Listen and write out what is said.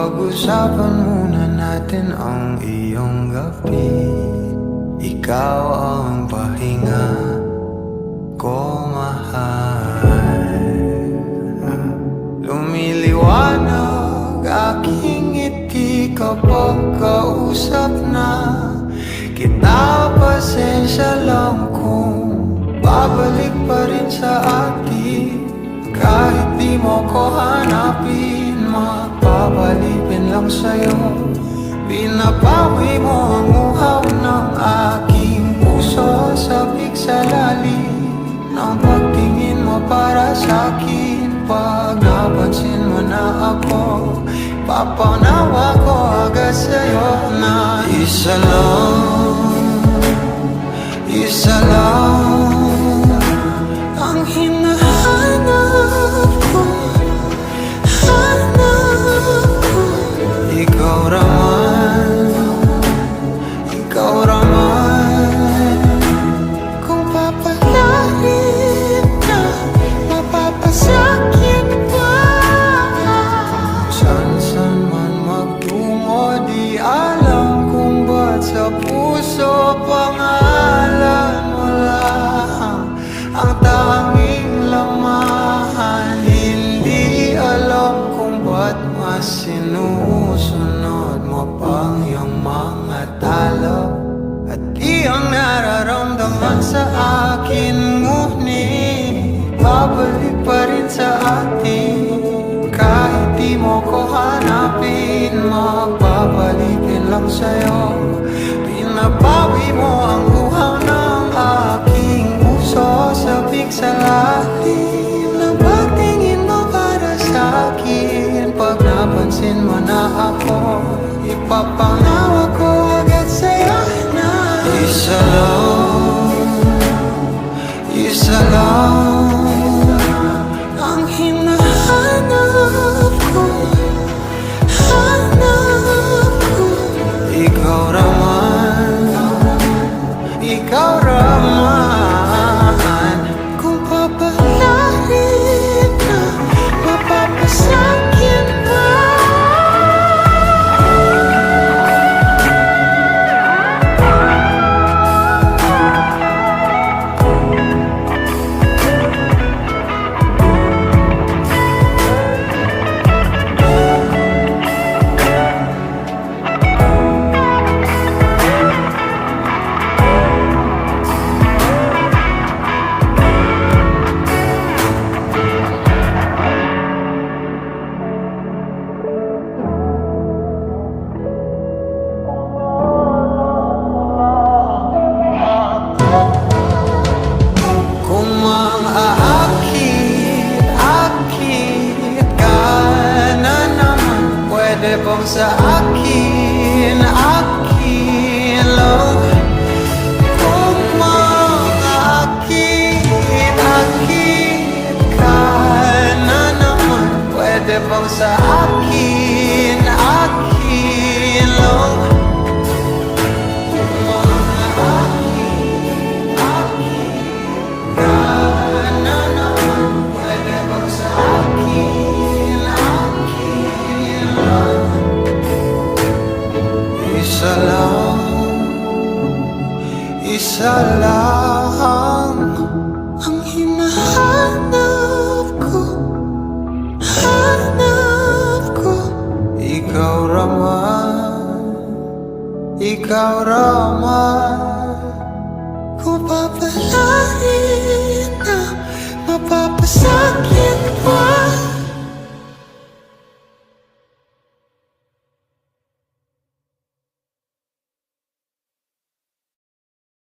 Pag-usapan muna natin ang iyong gabi. Ikaw ang pahinga ko, mahal. Lumiliwanag aking ngiti kapag kausap na kita. Pasensya lang kung babalik pa rin sa atin. Kahit di mo ko hanapin, magpapalipin lang sa'yo. Pinapawi mo ang uhaw ng aking puso. Sabik sa lalim ng pagtingin mo para sa'kin. Pag napansin mo na ako, papanawa ko agad sa'yo na isa lang ang hinahanap ko. Ikaw raman, kung papalarin na mapapasakit pa. Saan man magtungo, di alam kung ba't sa puso pangalan mo lang ang tanging laman. Hindi alam kung ba't mas sinusunod mo pang iyong mga talo. At di ang nararamdaman sa akin, ngunit babalik pa rin sa atin. Kahit di mo ko hanapin, magpapalipin lang sa'yo. Pinapawi mo ang uhaw ng aking puso. Sabik sa lalim ng pagtingin mo para sa'kin. Pag napansin mo na ako, ipapanawa ko agad sa'yo na isa lang ang hinahanap ko. Ikaw raman, kung papalarin na mapapasakit pa. Pwede bang sa akin lang? Kung maakit ka na naman, pwede bang sa akin